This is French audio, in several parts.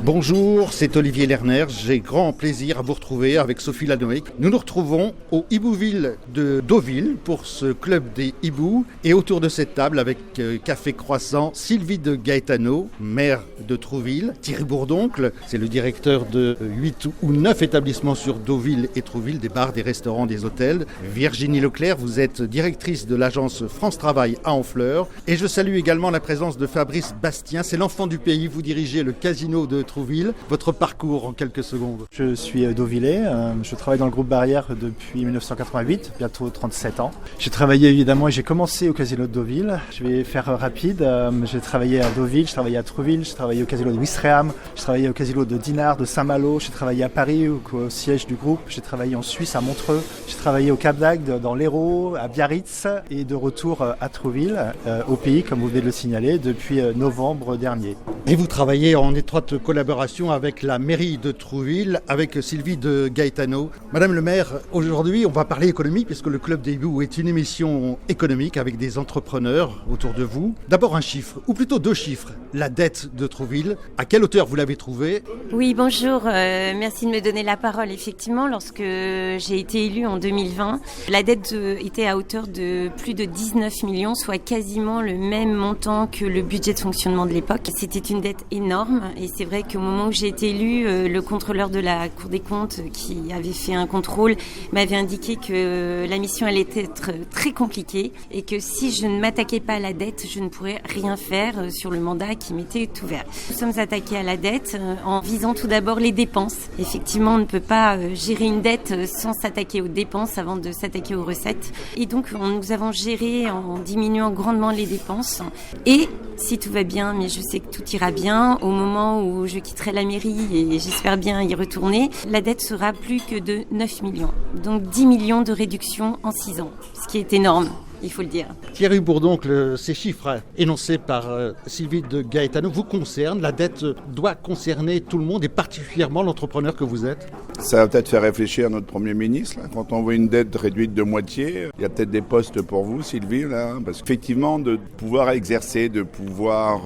Bonjour, c'est Olivier Lerner. J'ai grand plaisir à vous retrouver avec Sophie Lanoé. Nous nous retrouvons au Hibouville de Deauville pour ce club des hiboux. Et autour de cette table, avec Café Croissant, Sylvie de Gaetano, maire de Trouville. Thierry Bourdoncle, c'est le directeur de 8 ou 9 établissements sur Deauville et Trouville, des bars, des restaurants, des hôtels. Virginie Leclerc, vous êtes directrice de l'agence France Travail à Honfleur. Et je salue également la présence de Fabrice Bastien, c'est l'enfant du pays. Vous dirigez le casino de Trouville. Votre parcours en quelques secondes. Je suis deauvillais, je travaille dans le groupe Barrière depuis 1988, bientôt 37 ans. J'ai travaillé évidemment et j'ai commencé au casino de Deauville. Je vais faire rapide, j'ai travaillé à Deauville, j'ai travaillé à Trouville, j'ai travaillé au casino de Ouistreham, j'ai travaillé au casino de Dinard, de Saint-Malo, j'ai travaillé à Paris au siège du groupe, j'ai travaillé en Suisse à Montreux, j'ai travaillé au Cap d'Agde, dans l'Hérault, à Biarritz et de retour à Trouville, au pays comme vous venez de le signaler, depuis novembre dernier. Et vous travaillez en étroite collaboration avec la mairie de Trouville, avec Sylvie de Gaetano. Madame le maire, aujourd'hui on va parler économie puisque le Club des hiboux est une émission économique avec des entrepreneurs autour de vous. D'abord un chiffre, ou plutôt 2 chiffres, la dette de Trouville. À quelle hauteur vous l'avez trouvée ? Oui, bonjour, merci de me donner la parole. Effectivement, lorsque j'ai été élue en 2020, la dette était à hauteur de plus de 19 millions, soit quasiment le même montant que le budget de fonctionnement de l'époque. C'était une dette énorme et c'est vrai qu'au moment où j'ai été élue, le contrôleur de la Cour des comptes qui avait fait un contrôle m'avait indiqué que la mission allait être très compliquée et que si je ne m'attaquais pas à la dette, je ne pourrais rien faire sur le mandat qui m'était ouvert. Nous sommes attaqués à la dette en visant tout d'abord les dépenses. Effectivement, on ne peut pas gérer une dette sans s'attaquer aux dépenses avant de s'attaquer aux recettes. Et donc, nous avons géré en diminuant grandement les dépenses. Et si tout va bien, mais je sais que tout ira bien, au moment où je quitterai la mairie et j'espère bien y retourner, la dette sera plus que de 9 millions. Donc 10 millions de réduction en 6 ans, ce qui est énorme. Il faut le dire. Thierry Bourdoncle, ces chiffres énoncés par Sylvie de Gaetano vous concernent. La dette doit concerner tout le monde et particulièrement l'entrepreneur que vous êtes. Ça va peut-être faire réfléchir notre Premier ministre. Là. Quand on voit une dette réduite de moitié, il y a peut-être des postes pour vous, Sylvie. Là, parce qu'effectivement, de pouvoir exercer, de pouvoir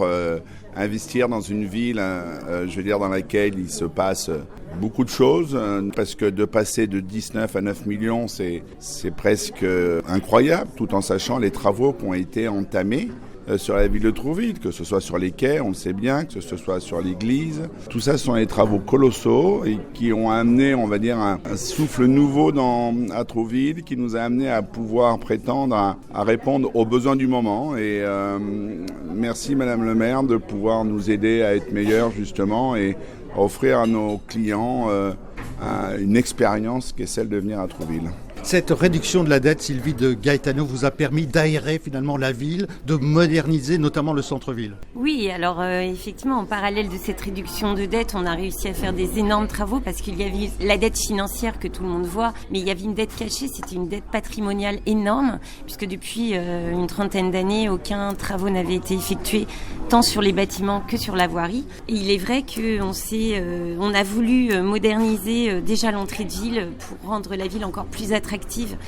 investir dans une ville, je veux dire, dans laquelle il se passe beaucoup de choses, parce que de passer de 19 à 9 millions, c'est presque incroyable, tout en sachant les travaux qui ont été entamés sur la ville de Trouville, que ce soit sur les quais, on le sait bien, que ce soit sur l'église. Tout ça sont des travaux colossaux et qui ont amené, on va dire, un souffle nouveau à Trouville, qui nous a amené à pouvoir prétendre à répondre aux besoins du moment. Et merci Madame le maire de pouvoir nous aider à être meilleurs justement et offrir à nos clients une expérience qui est celle de venir à Trouville. Cette réduction de la dette, Sylvie de Gaetano, vous a permis d'aérer finalement la ville, de moderniser notamment le centre-ville. Oui, alors effectivement, en parallèle de cette réduction de dette, on a réussi à faire des énormes travaux parce qu'il y avait la dette financière que tout le monde voit, mais il y avait une dette cachée, c'était une dette patrimoniale énorme, puisque depuis une trentaine d'années, aucun travaux n'avait été effectué, tant sur les bâtiments que sur la voirie. Et il est vrai qu'on a voulu moderniser déjà l'entrée de ville pour rendre la ville encore plus attractive.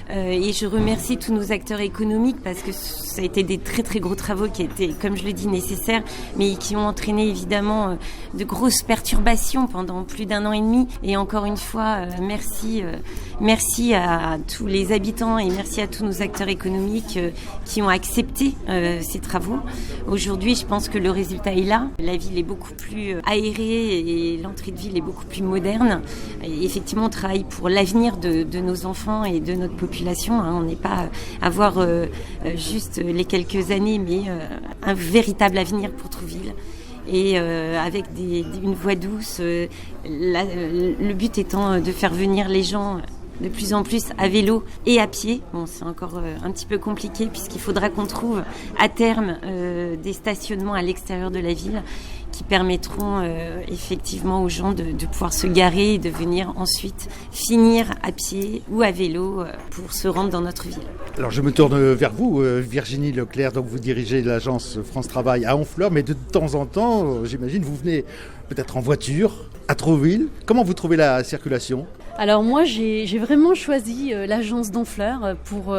Et je remercie tous nos acteurs économiques parce que ça a été des très très gros travaux qui étaient, comme je le dis, nécessaires, mais qui ont entraîné évidemment de grosses perturbations pendant plus d'1 an et demi. Et encore une fois, merci à tous les habitants et merci à tous nos acteurs économiques qui ont accepté ces travaux. Aujourd'hui, je pense que le résultat est là. La ville est beaucoup plus aérée et l'entrée de ville est beaucoup plus moderne. Et effectivement, on travaille pour l'avenir de nos enfants et de notre population. On n'est pas à voir juste les quelques années, mais un véritable avenir pour Trouville. Et avec une voie douce, le but étant de faire venir les gens de plus en plus à vélo et à pied. Bon, c'est encore un petit peu compliqué puisqu'il faudra qu'on trouve à terme des stationnements à l'extérieur de la ville qui permettront effectivement aux gens de pouvoir se garer et de venir ensuite finir à pied ou à vélo pour se rendre dans notre ville. Alors je me tourne vers vous, Virginie Leclerc, donc vous dirigez l'agence France Travail à Honfleur, mais de temps en temps, j'imagine, vous venez peut-être en voiture à Trouville. Comment vous trouvez la circulation ? Alors moi j'ai vraiment choisi l'agence Donfleur pour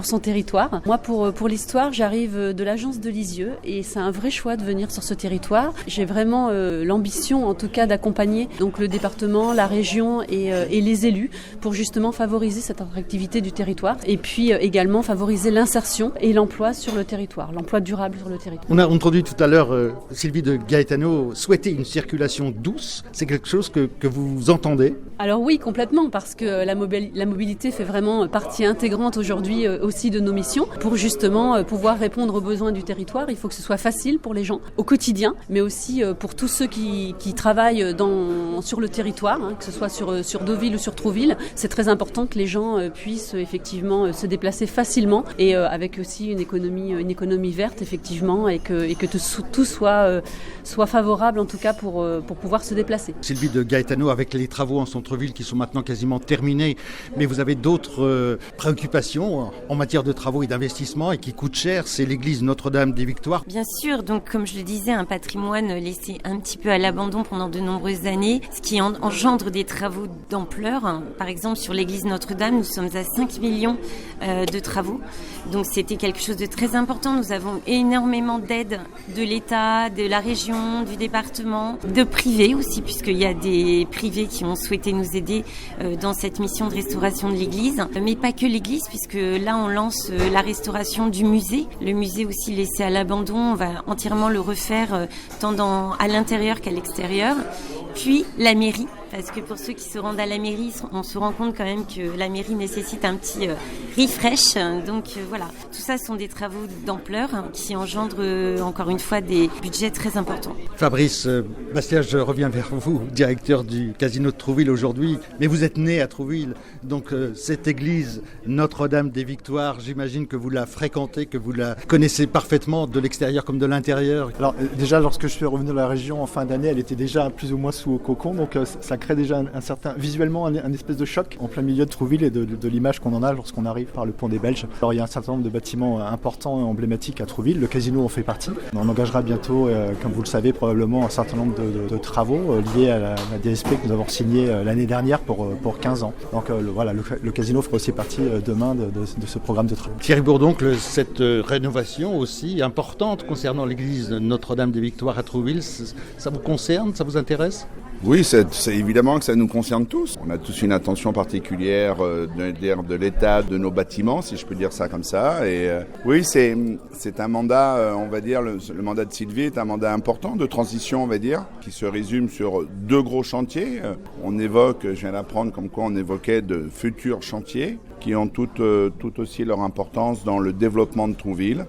son territoire. Moi pour l'histoire j'arrive de l'agence de Lisieux et c'est un vrai choix de venir sur ce territoire. J'ai vraiment l'ambition en tout cas d'accompagner donc le département, la région et les élus pour justement favoriser cette attractivité du territoire et puis également favoriser l'insertion et l'emploi sur le territoire, l'emploi durable sur le territoire. On a entendu tout à l'heure Sylvie de Gaetano souhaiter une circulation douce. C'est quelque chose que vous entendez ? Alors oui, complètement, parce que la mobilité fait vraiment partie intégrante aujourd'hui aussi de nos missions. Pour justement pouvoir répondre aux besoins du territoire, il faut que ce soit facile pour les gens au quotidien, mais aussi pour tous ceux qui travaillent sur le territoire, que ce soit sur Deauville ou sur Trouville. C'est très important que les gens puissent effectivement se déplacer facilement et avec aussi une économie verte effectivement et que tout soit favorable en tout cas pour pouvoir se déplacer. Sylvie de Gaetano, avec les travaux en centre-ville qui sont maintenant quasiment terminés, mais vous avez d'autres préoccupations en matière de travaux et d'investissement et qui coûtent cher, c'est l'église Notre-Dame des Victoires. Bien sûr, donc comme je le disais, un patrimoine laissé un petit peu à l'abandon pendant de nombreuses années, ce qui engendre des travaux d'ampleur. Par exemple, sur l'église Notre-Dame, nous sommes à 5 millions de travaux, donc c'était quelque chose de très important. Nous avons énormément d'aides de l'État, de la région, du département, de privés aussi, puisqu'il y a des privés qui ont souhaité nous aider dans cette mission de restauration de l'église, mais pas que l'église, puisque là on lance la restauration du musée. Le musée aussi laissé à l'abandon, on va entièrement le refaire tant à l'intérieur qu'à l'extérieur. Puis la mairie, parce que pour ceux qui se rendent à la mairie, on se rend compte quand même que la mairie nécessite un petit refresh. Donc voilà, tout ça sont des travaux d'ampleur qui engendrent encore une fois des budgets très importants. Fabrice Bastia, je reviens vers vous, directeur du Casino de Trouville aujourd'hui, mais vous êtes né à Trouville, donc cette église Notre-Dame des Victoires, j'imagine que vous la fréquentez, que vous la connaissez parfaitement de l'extérieur comme de l'intérieur. Alors déjà lorsque je suis revenu de la région en fin d'année, elle était déjà plus ou moins sous cocon, donc ça crée déjà un certain, visuellement un espèce de choc en plein milieu de Trouville et de l'image qu'on en a lorsqu'on arrive par le pont des Belges. Alors il y a un certain nombre de bâtiments importants et emblématiques à Trouville, le casino en fait partie. On engagera bientôt, comme vous le savez probablement, un certain nombre de travaux liés à la DSP que nous avons signé l'année dernière pour 15 ans. Donc voilà, le casino fera aussi partie demain de ce programme de travaux. Thierry Bourdon, cette rénovation aussi importante concernant l'église Notre-Dame des Victoires à Trouville, ça vous concerne, ça vous intéresse ? Oui, c'est évidemment que ça nous concerne tous. On a tous une attention particulière de l'État, de nos bâtiments, si je peux dire ça comme ça. Et oui, c'est un mandat, on va dire, le mandat de Sylvie est un mandat important de transition, on va dire, qui se résume sur 2 gros chantiers. On évoque, je viens d'apprendre comme quoi on évoquait de futurs chantiers qui ont tout aussi leur importance dans le développement de Trouville.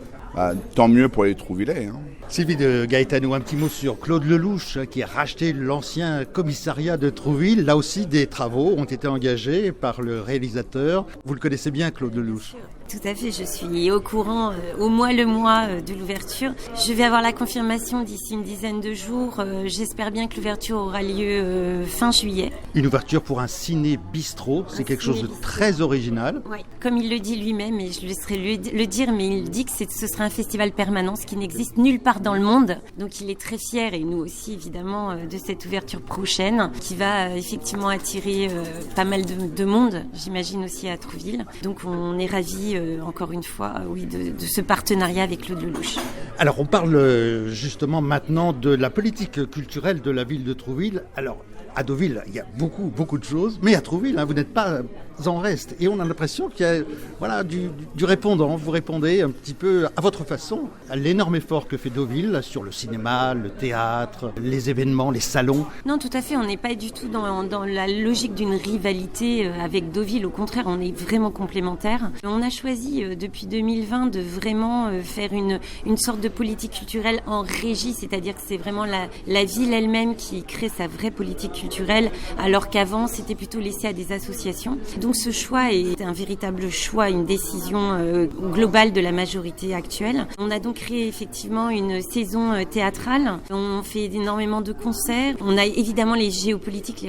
Tant mieux pour les Trouvillais. Sylvie de Gaetano, un petit mot sur Claude Lelouch qui a racheté l'ancien commissariat de Trouville. Là aussi, des travaux ont été engagés par le réalisateur. Vous le connaissez bien, Claude Lelouch ? Tout à fait, je suis au courant le mois de l'ouverture. Je vais avoir la confirmation d'ici une dizaine de jours. J'espère bien que l'ouverture aura lieu fin juillet. Une ouverture pour un ciné-bistrot, c'est quelque chose de très original. Oui, comme il le dit lui-même, et je laisserai le dire, mais il dit que ce sera un festival permanent, ce qui n'existe nulle part dans le monde. Donc il est très fier, et nous aussi évidemment, de cette ouverture prochaine, qui va effectivement attirer pas mal de monde, j'imagine aussi à Trouville. Donc on est ravis encore une fois, de ce partenariat avec Claude Lelouch. Alors on parle justement maintenant de la politique culturelle de la ville de Trouville. Alors à Deauville, il y a beaucoup de choses, mais à Trouville, vous n'êtes pas en reste. Et on a l'impression qu'il y a du répondant. Vous répondez un petit peu à votre façon à l'énorme effort que fait Deauville sur le cinéma, le théâtre, les événements, les salons. Non, tout à fait. On n'est pas du tout dans la logique d'une rivalité avec Deauville. Au contraire, on est vraiment complémentaires. On a choisi depuis 2020 de vraiment faire une sorte de politique culturelle en régie, c'est-à-dire que c'est vraiment la ville elle-même qui crée sa vraie politique culturelle, alors qu'avant, c'était plutôt laissé à des associations. Donc ce choix est un véritable choix, une décision globale de la majorité actuelle. On a donc créé effectivement une saison théâtrale. On fait énormément de concerts. On a évidemment les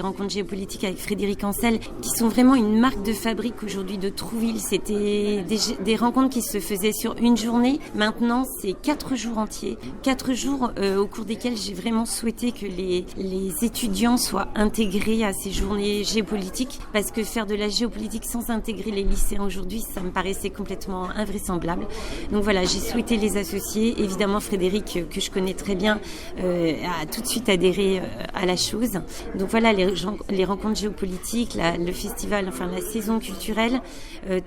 rencontres géopolitiques avec Frédéric Ancel, qui sont vraiment une marque de fabrique aujourd'hui de Trouville. C'était des rencontres qui se faisaient sur une journée. Maintenant, c'est 4 jours entiers. 4 jours au cours desquels j'ai vraiment souhaité que les étudiants soient soit intégré à ces journées géopolitiques, parce que faire de la géopolitique sans intégrer les lycéens aujourd'hui, ça me paraissait complètement invraisemblable. Donc voilà, j'ai souhaité les associer. Évidemment, Frédéric, que je connais très bien, a tout de suite adhéré à la chose. Donc voilà, les rencontres géopolitiques, le festival, enfin la saison culturelle,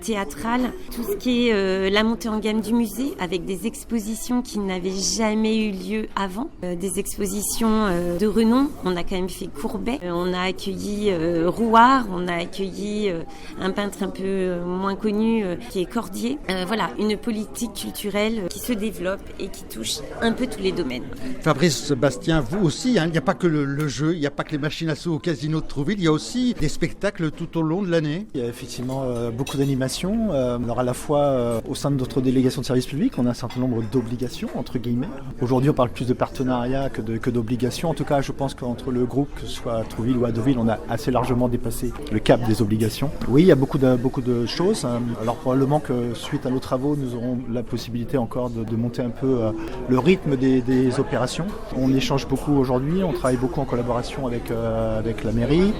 théâtrale, tout ce qui est la montée en gamme du musée, avec des expositions qui n'avaient jamais eu lieu avant, des expositions de renom. On a quand même fait Courbet, on a accueilli Rouard, on a accueilli un peintre un peu moins connu qui est Cordier. Voilà, une politique culturelle qui se développe et qui touche un peu tous les domaines. Fabrice Bastien, vous aussi, il n'y a pas que le jeu, il n'y a pas que les machines à sous au casino de Trouville, il y a aussi des spectacles tout au long de l'année. Il y a effectivement beaucoup d'animations. Alors à la fois au sein de notre délégation de service public, on a un certain nombre d'obligations, entre guillemets. Aujourd'hui, on parle plus de partenariat que d'obligations. En tout cas, je pense qu'entre le groupe, que ce soit à Trouville ou à Deauville, on a assez largement dépassé le cap des obligations. Oui, il y a beaucoup de choses. Alors probablement que suite à nos travaux, nous aurons la possibilité encore de monter un peu le rythme des opérations. On échange beaucoup aujourd'hui, on travaille beaucoup en collaboration avec la mairie,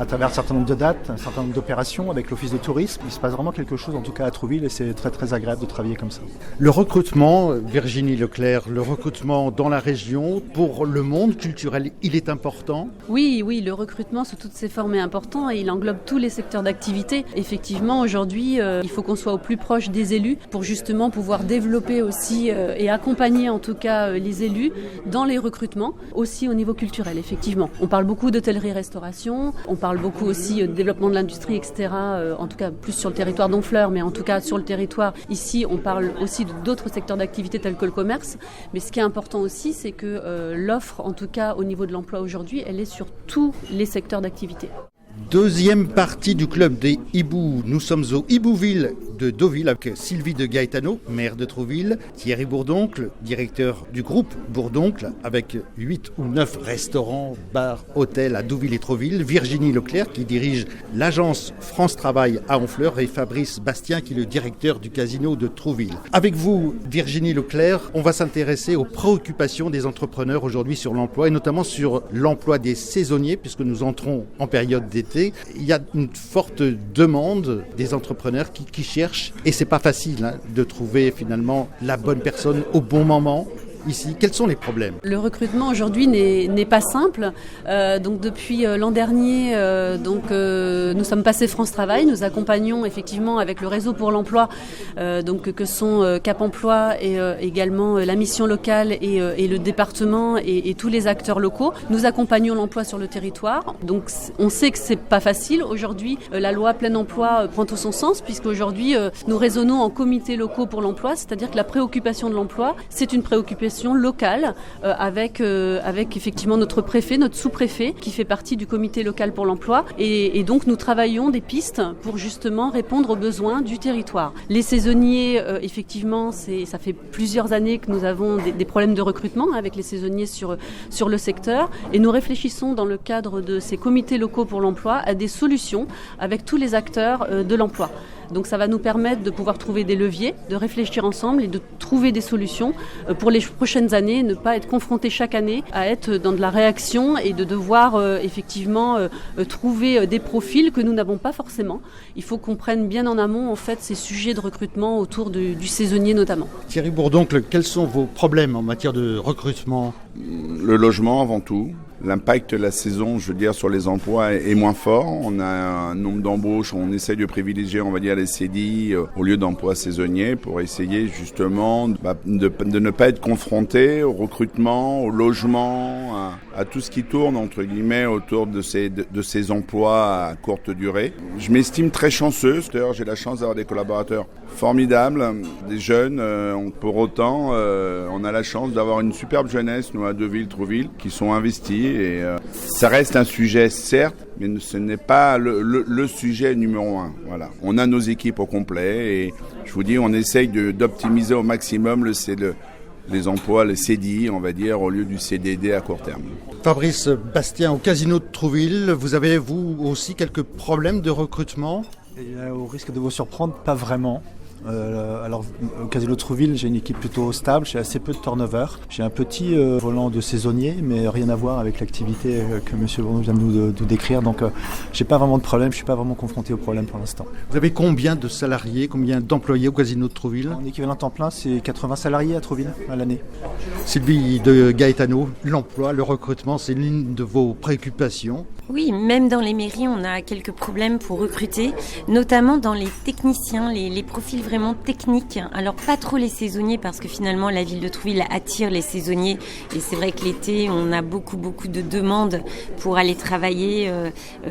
à travers un certain nombre de dates, un certain nombre d'opérations avec l'office de tourisme. Il se passe vraiment quelque chose en tout cas à Trouville et c'est très très agréable de travailler comme ça. Le recrutement, Virginie Leclerc, le recrutement dans la région pour le monde culturel, il est important? Oui, le recrutement sous toutes ses formes est important et il englobe tous les secteurs d'activité. Effectivement, aujourd'hui, il faut qu'on soit au plus proche des élus pour justement pouvoir développer aussi et accompagner en tout cas les élus dans les recrutements, aussi au niveau culturel, effectivement. On parle beaucoup d'hôtellerie-restauration, on parle beaucoup aussi de développement de l'industrie, etc. En tout cas, plus sur le territoire d'Honfleur, mais en tout cas sur le territoire. Ici, on parle aussi d'autres secteurs d'activité tels que le commerce. Mais ce qui est important aussi, c'est que l'offre, en tout cas au niveau de l'emploi aujourd'hui, elle est sur tous les secteurs d'activité. Deuxième partie du club des hiboux. Nous sommes au Hibouville de Deauville avec Sylvie de Gaetano, maire de Trouville, Thierry Bourdoncle, directeur du groupe Bourdoncle, avec 8 ou 9 restaurants, bars, hôtels à Deauville et Trouville, Virginie Leclerc qui dirige l'agence France Travail à Honfleur et Fabrice Bastien qui est le directeur du casino de Trouville. Avec vous, Virginie Leclerc, on va s'intéresser aux préoccupations des entrepreneurs aujourd'hui sur l'emploi et notamment sur l'emploi des saisonniers puisque nous entrons en période d'été. Il y a une forte demande des entrepreneurs qui cherchent et c'est pas facile de trouver finalement la bonne personne au bon moment. Ici, quels sont les problèmes? Le recrutement aujourd'hui n'est pas simple. Donc depuis l'an dernier, nous sommes passés France Travail. Nous accompagnons effectivement avec le réseau pour l'emploi, que sont Cap Emploi et également la mission locale et le département et tous les acteurs locaux. Nous accompagnons l'emploi sur le territoire. Donc on sait que c'est pas facile. Aujourd'hui, la loi plein emploi prend tout son sens puisqu'aujourd'hui nous raisonnons en comités locaux pour l'emploi, c'est-à-dire que la préoccupation de l'emploi, c'est une préoccupation locale avec effectivement notre préfet, notre sous-préfet qui fait partie du comité local pour l'emploi et donc nous travaillons des pistes pour justement répondre aux besoins du territoire. Les saisonniers, effectivement, ça fait plusieurs années que nous avons des problèmes de recrutement avec les saisonniers sur le secteur et nous réfléchissons dans le cadre de ces comités locaux pour l'emploi à des solutions avec tous les acteurs de l'emploi. Donc ça va nous permettre de pouvoir trouver des leviers, de réfléchir ensemble et de trouver des solutions pour les prochaines années, ne pas être confrontés chaque année à être dans de la réaction et de devoir effectivement trouver des profils que nous n'avons pas forcément. Il faut qu'on prenne bien en amont en fait ces sujets de recrutement autour du saisonnier notamment. Thierry Bourdoncle, quels sont vos problèmes en matière de recrutement? Le logement avant tout. L'impact de la saison, je veux dire, sur les emplois est moins fort. On a un nombre d'embauches, on essaye de privilégier, on va dire, les CDI au lieu d'emplois saisonniers pour essayer justement de ne pas être confronté au recrutement, au logement, à tout ce qui tourne, entre guillemets, autour de ces emplois à courte durée. Je m'estime très chanceux, d'ailleurs j'ai la chance d'avoir des collaborateurs formidables, des jeunes. Pour autant, on a la chance d'avoir une superbe jeunesse, nous à Deauville, Trouville, qui sont investis. Et ça reste un sujet certes, mais ce n'est pas le sujet numéro 1. Voilà. On a nos équipes au complet et je vous dis, on essaye d'optimiser au maximum les emplois, les CDI, on va dire, au lieu du CDD à court terme. Fabrice Bastien, au casino de Trouville, vous avez vous aussi quelques problèmes de recrutement? Et au risque de vous surprendre, pas vraiment. Alors, au Casino de Trouville, j'ai une équipe plutôt stable, j'ai assez peu de turnover. J'ai un petit volant de saisonnier, mais rien à voir avec l'activité que M. Bourneau vient de nous décrire. Donc, j'ai pas vraiment de problème, je suis pas vraiment confronté au problème pour l'instant. Vous avez combien de salariés, combien d'employés au Casino de Trouville? En équivalent temps plein, c'est 80 salariés à Trouville à l'année. Sylvie de Gaetano, l'emploi, le recrutement, c'est l'une de vos préoccupations. Oui, même dans les mairies, on a quelques problèmes pour recruter, notamment dans les techniciens, les profils vraiment techniques. Alors pas trop les saisonniers parce que finalement la ville de Trouville attire les saisonniers et c'est vrai que l'été on a beaucoup de demandes pour aller travailler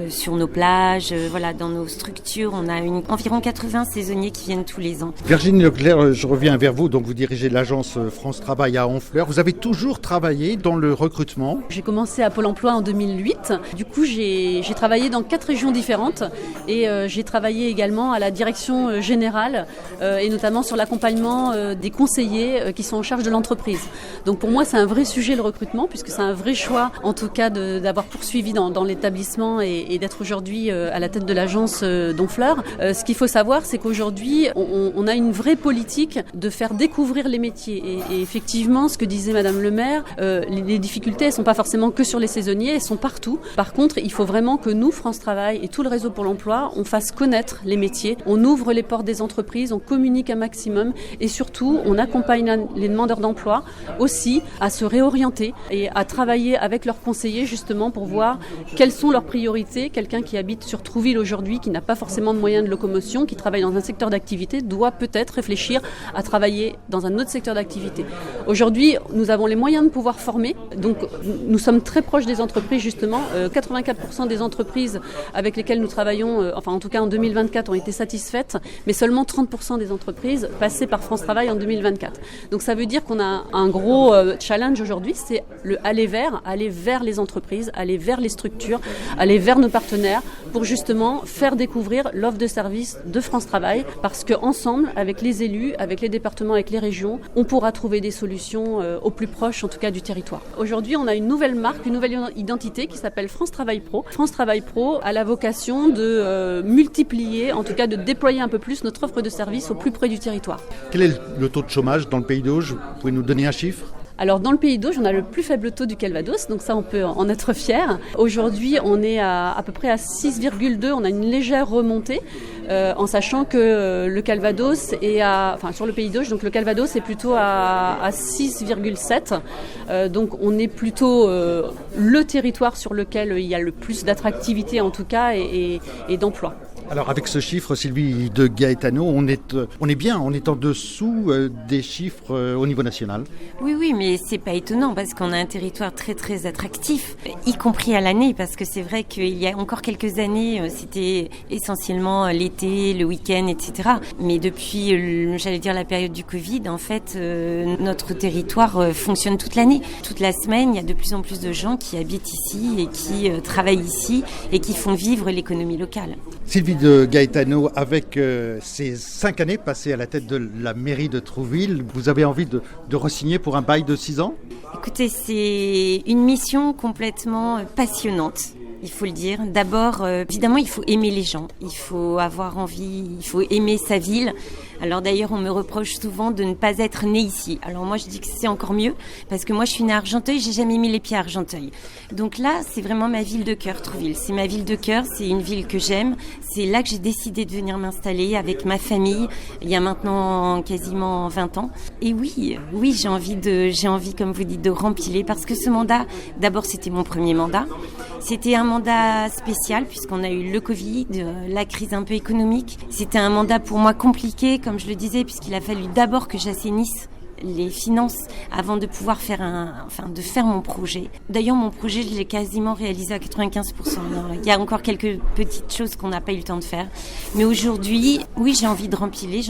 sur nos plages, voilà, dans nos structures. On a environ 80 saisonniers qui viennent tous les ans. Virginie Leclerc, je reviens vers vous. Donc vous dirigez l'agence France Travail à Honfleur. Vous avez toujours travaillé dans le recrutement? J'ai commencé à Pôle emploi en 2008. Du coup, j'ai travaillé dans 4 régions différentes et j'ai travaillé également à la direction générale et notamment sur l'accompagnement des conseillers qui sont en charge de l'entreprise. Donc pour moi, c'est un vrai sujet le recrutement puisque c'est un vrai choix en tout cas d'avoir poursuivi dans l'établissement et d'être aujourd'hui à la tête de l'agence d'Honfleur. Ce qu'il faut savoir, c'est qu'aujourd'hui, on a une vraie politique de faire découvrir les métiers et effectivement, ce que disait Madame le maire, les difficultés, elles ne sont pas forcément que sur les saisonniers, elles sont partout. Par contre, il faut vraiment que nous, France Travail et tout le réseau pour l'emploi, on fasse connaître les métiers, on ouvre les portes des entreprises, on communique un maximum et surtout, on accompagne les demandeurs d'emploi aussi à se réorienter et à travailler avec leurs conseillers justement pour voir quelles sont leurs priorités. Quelqu'un qui habite sur Trouville aujourd'hui, qui n'a pas forcément de moyens de locomotion, qui travaille dans un secteur d'activité, doit peut-être réfléchir à travailler dans un autre secteur d'activité. Aujourd'hui, nous avons les moyens de pouvoir former, donc nous sommes très proches des entreprises justement. 84% des entreprises avec lesquelles nous travaillons, enfin en tout cas en 2024, ont été satisfaites, mais seulement 30% des entreprises passaient par France Travail en 2024. Donc ça veut dire qu'on a un gros challenge aujourd'hui, c'est aller vers les entreprises, aller vers les structures, aller vers nos partenaires pour justement faire découvrir l'offre de services de France Travail parce qu'ensemble, avec les élus, avec les départements, avec les régions, on pourra trouver des solutions au plus proche en tout cas du territoire. Aujourd'hui, on a une nouvelle marque, une nouvelle identité qui s'appelle France Travail Pro. France Travail Pro a la vocation de multiplier, en tout cas de déployer un peu plus notre offre de services au plus près du territoire. Quel est le taux de chômage dans le Pays d'Auge? Vous pouvez nous donner un chiffre? Alors dans le Pays d'Auge, on a le plus faible taux du Calvados, donc ça on peut en être fier. Aujourd'hui, on est à peu près à 6,2, on a une légère remontée, en sachant que le Calvados est sur le Pays d'Auge, donc le Calvados est plutôt à 6,7. Donc on est plutôt le territoire sur lequel il y a le plus d'attractivité en tout cas et d'emploi. Alors avec ce chiffre, Sylvie de Gaetano, on est bien, on est en dessous des chiffres au niveau national. Oui, mais c'est pas étonnant parce qu'on a un territoire très très attractif, y compris à l'année, parce que c'est vrai qu'il y a encore quelques années, c'était essentiellement l'été, le week-end, etc. Mais depuis, j'allais dire la période du Covid, en fait, notre territoire fonctionne toute l'année. Toute la semaine, il y a de plus en plus de gens qui habitent ici et qui travaillent ici et qui font vivre l'économie locale. Sylvie de Gaetano, avec ces 5 années passées à la tête de la mairie de Trouville, vous avez envie de re-signer pour un bail de 6 ans? Écoutez, c'est une mission complètement passionnante. Il faut le dire. D'abord, évidemment, il faut aimer les gens. Il faut avoir envie, il faut aimer sa ville. Alors d'ailleurs, on me reproche souvent de ne pas être née ici. Alors moi, je dis que c'est encore mieux, parce que moi, je suis née à Argenteuil, j'ai jamais mis les pieds à Argenteuil. Donc là, c'est vraiment ma ville de cœur, Trouville. C'est ma ville de cœur, c'est une ville que j'aime. C'est là que j'ai décidé de venir m'installer avec ma famille, il y a maintenant quasiment 20 ans. Et oui, j'ai envie, comme vous dites, de rempiler, parce que ce mandat, d'abord, c'était mon premier mandat. C'était un mandat spécial, puisqu'on a eu le Covid, la crise un peu économique. C'était un mandat pour moi compliqué, comme je le disais, puisqu'il a fallu d'abord que j'assainisse les finances avant de pouvoir faire mon projet. D'ailleurs, mon projet, je l'ai quasiment réalisé à 95%. Alors, il y a encore quelques petites choses qu'on n'a pas eu le temps de faire. Mais aujourd'hui, oui, j'ai envie de rempiler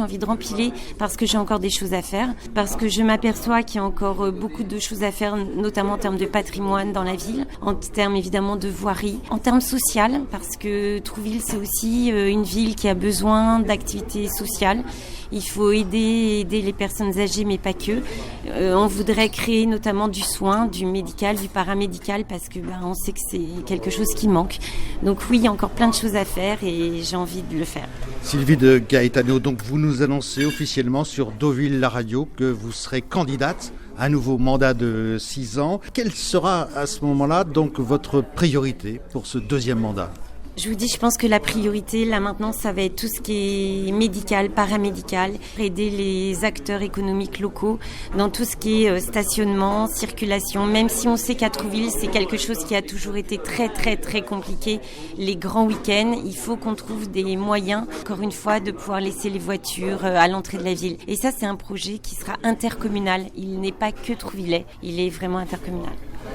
parce que j'ai encore des choses à faire, parce que je m'aperçois qu'il y a encore beaucoup de choses à faire, notamment en termes de patrimoine dans la ville, en termes évidemment de voirie, en termes social, parce que Trouville, c'est aussi une ville qui a besoin d'activités sociales. Il faut aider les personnes âgées, mais pas que. On voudrait créer notamment du soin, du médical, du paramédical, parce que on sait que c'est quelque chose qui manque. Donc oui, il y a encore plein de choses à faire et j'ai envie de le faire. Sylvie de Gaetano, donc vous nous annoncez officiellement sur Deauville la radio que vous serez candidate à un nouveau mandat de 6 ans. Quelle sera à ce moment-là donc votre priorité pour ce deuxième mandat ? Je vous dis, je pense que la priorité, là maintenant, ça va être tout ce qui est médical, paramédical, aider les acteurs économiques locaux dans tout ce qui est stationnement, circulation, même si on sait qu'à Trouville, c'est quelque chose qui a toujours été très très très compliqué. Les grands week-ends, il faut qu'on trouve des moyens, encore une fois, de pouvoir laisser les voitures à l'entrée de la ville. Et ça, c'est un projet qui sera intercommunal. Il n'est pas que trouvillais, il est vraiment intercommunal.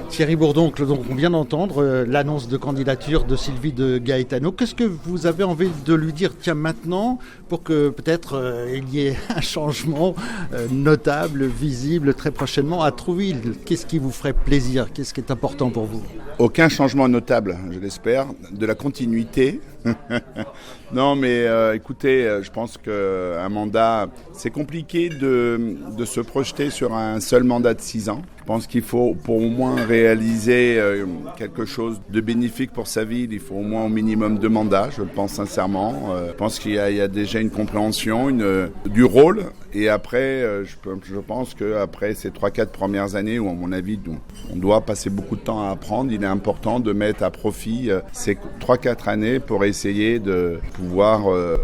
Thierry Bourdoncle, donc on vient d'entendre l'annonce de candidature de Sylvie de Gaetano. Qu'est-ce que vous avez envie de lui dire, tiens, maintenant, pour que peut-être il y ait un changement notable, visible très prochainement à Trouville? Qu'est-ce qui vous ferait plaisir? Qu'est-ce qui est important pour vous? Aucun changement notable, je l'espère, de la continuité. Non, mais écoutez, je pense qu'un mandat, c'est compliqué de se projeter sur un seul mandat de 6 ans. Je pense qu'il faut, pour au moins réaliser quelque chose de bénéfique pour sa ville, il faut au moins au minimum 2 mandats, je le pense sincèrement. Je pense qu'il y a déjà une compréhension du rôle. Et après, je pense qu'après ces 3-4 premières années où, à mon avis, on doit passer beaucoup de temps à apprendre, il est important de mettre à profit ces 3-4 années pour essayer de pouvoir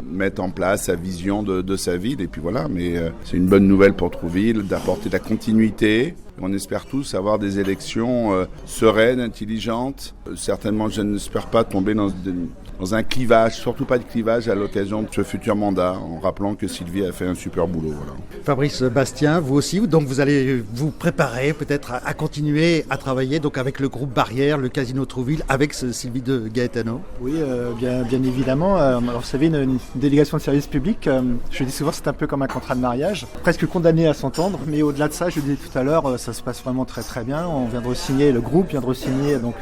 mettre en place sa vision de sa ville. Et puis voilà, mais c'est une bonne nouvelle pour Trouville d'apporter de la continuité. On espère tous avoir des élections sereines, intelligentes. Certainement, je n'espère pas tomber dans un clivage, surtout pas de clivage à l'occasion de ce futur mandat, en rappelant que Sylvie a fait un super boulot. Voilà. Fabrice Bastien, vous aussi, donc vous allez vous préparer peut-être à continuer à travailler donc avec le groupe Barrière, le Casino Trouville, avec Sylvie de Gaetano. Oui, bien évidemment. Alors, vous savez, une délégation de service public, je dis souvent, c'est un peu comme un contrat de mariage, presque condamné à s'entendre, mais au-delà de ça, je le disais tout à l'heure, ça se passe vraiment très très bien. On vient de re-signer, le groupe vient de re-signer donc,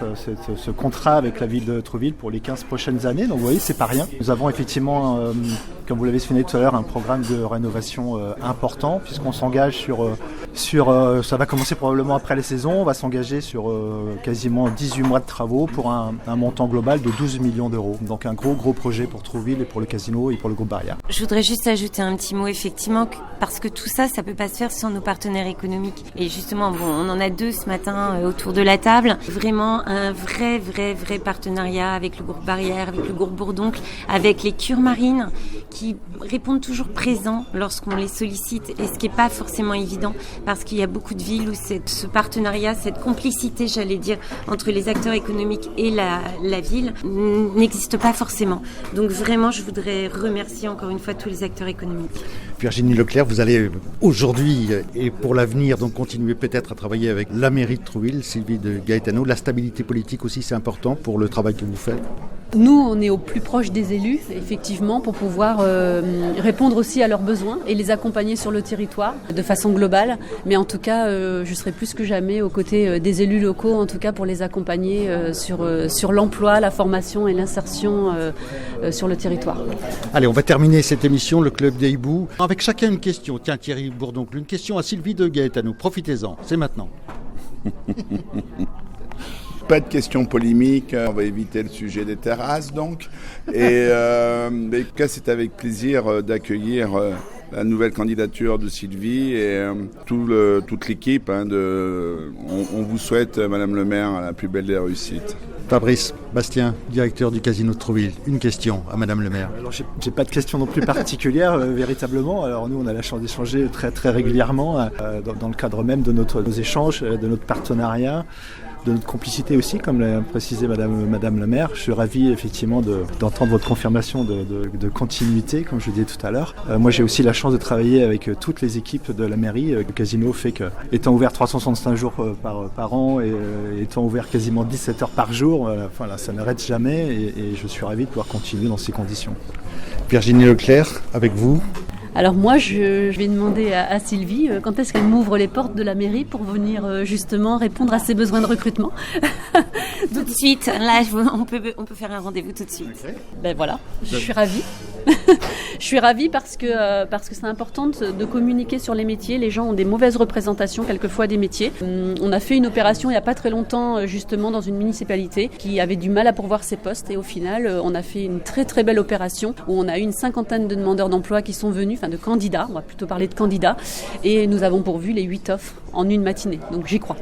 ce contrat avec la ville de Trouville pour les 15 prochaines années. Donc vous voyez, c'est pas rien. Nous avons effectivement, comme vous l'avez souligné tout à l'heure, un programme de rénovation important, puisqu'on s'engage sur ça va commencer probablement après les saisons, on va s'engager sur quasiment 18 mois de travaux pour un montant global de 12 millions d'euros. Donc un gros projet pour Trouville et pour le casino et pour le groupe Barrière. Je voudrais juste ajouter un petit mot, effectivement, parce que tout ça peut pas se faire sans nos partenaires économiques. Et justement, on en a 2 ce matin autour de la table. Vraiment un vrai partenariat avec le groupe Barrière, avec le groupe Bourdoncle, avec les cures marines qui répondent toujours présents lorsqu'on les sollicite, et ce qui n'est pas forcément évident parce qu'il y a beaucoup de villes où ce partenariat, cette complicité, j'allais dire, entre les acteurs économiques et la ville n'existe pas forcément. Donc vraiment, je voudrais remercier encore une fois tous les acteurs économiques. Virginie Leclerc, vous allez aujourd'hui et pour l'avenir donc continuer peut-être à travailler avec la mairie de Trouville, Sylvie de Gaetano. La stabilité politique aussi, c'est important pour le travail que vous faites. Nous, on est au plus proche des élus, effectivement, pour pouvoir répondre aussi à leurs besoins et les accompagner sur le territoire de façon globale. Mais en tout cas, je serai plus que jamais aux côtés des élus locaux, en tout cas pour les accompagner sur l'emploi, la formation et l'insertion sur le territoire. Allez, on va terminer cette émission, le Club des Hiboux, avec chacun une question. Tiens, Thierry Bourdoncle, une question à Sylvie de Gaetano. Profitez-en, c'est maintenant. Pas de questions polémiques, on va éviter le sujet des terrasses donc. Et en tout cas, c'est avec plaisir d'accueillir la nouvelle candidature de Sylvie et toute l'équipe. On vous souhaite, Madame le maire, la plus belle des réussites. Fabrice Bastien, directeur du Casino de Trouville. Une question à Madame le maire. Alors, j'ai pas de question non plus particulière, véritablement. Alors nous, on a la chance d'échanger très très régulièrement dans le cadre même de nos échanges, de notre partenariat, de notre complicité aussi, comme l'a précisé Madame la maire. Je suis ravi effectivement d'entendre votre confirmation de continuité, comme je le disais tout à l'heure. Moi, j'ai aussi la chance de travailler avec toutes les équipes de la mairie. Le casino fait que, étant ouvert 365 jours par an et étant ouvert quasiment 17 heures par jour, ça n'arrête jamais et je suis ravi de pouvoir continuer dans ces conditions. Virginie Leclerc, avec vous. Alors moi, je vais demander à Sylvie quand est-ce qu'elle m'ouvre les portes de la mairie pour venir justement répondre à ses besoins de recrutement. Tout de suite, là on peut faire un rendez-vous tout de suite. Okay. Ben voilà, je suis ravie. Je suis ravie parce que c'est important de communiquer sur les métiers. Les gens ont des mauvaises représentations quelquefois des métiers. On a fait une opération il n'y a pas très longtemps justement dans une municipalité qui avait du mal à pourvoir ses postes et au final on a fait une très très belle opération où on a eu une 50aine de demandeurs d'emploi qui sont venus, enfin de candidats, on va plutôt parler de candidats, et nous avons pourvu les 8 offres en une matinée. Donc j'y crois.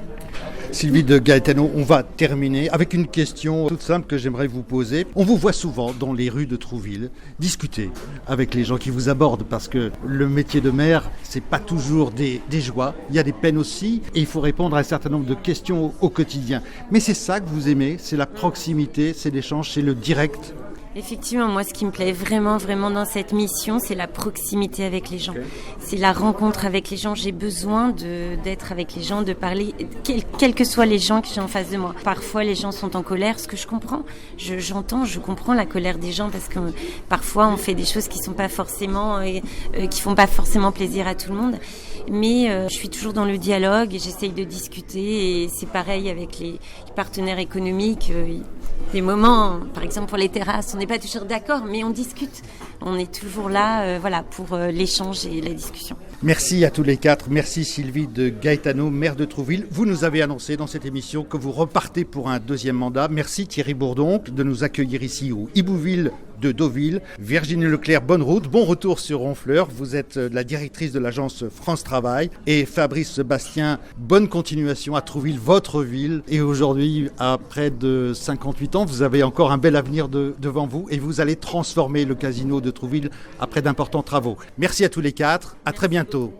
Sylvie de Gaetano, on va terminer avec une question toute simple que j'aimerais vous poser. On vous voit souvent dans les rues de Trouville discuter avec les gens qui vous abordent parce que le métier de maire, c'est pas toujours des joies, il y a des peines aussi et il faut répondre à un certain nombre de questions au quotidien. Mais c'est ça que vous aimez, c'est la proximité, c'est l'échange, c'est le direct. Effectivement, moi, ce qui me plaît vraiment, vraiment dans cette mission, c'est la proximité avec les gens. Okay. C'est la rencontre avec les gens. J'ai besoin d'être avec les gens, de parler, quels que soient les gens que j'ai en face de moi. Parfois, les gens sont en colère, ce que je comprends. Je comprends la colère des gens parce que parfois, on fait des choses qui sont pas forcément, qui font pas forcément plaisir à tout le monde. Mais je suis toujours dans le dialogue et j'essaye de discuter. Et c'est pareil avec les partenaires économiques. Des moments, par exemple pour les terrasses, on n'est pas toujours d'accord, mais on discute. On est toujours là pour l'échange et la discussion. Merci à tous les quatre. Merci Sylvie de Gaetano, maire de Trouville. Vous nous avez annoncé dans cette émission que vous repartez pour un deuxième mandat. Merci Thierry Bourdon de nous accueillir ici au Ibouville de Deauville. Virginie Leclerc, bonne route, bon retour sur Honfleur. Vous êtes la directrice de l'agence France Travail. Et Fabrice Sebastien, bonne continuation à Trouville, votre ville. Et aujourd'hui, à près de 58 ans, vous avez encore un bel avenir devant vous et vous allez transformer le casino de Trouville après d'importants travaux. Merci à tous les quatre, à très bientôt.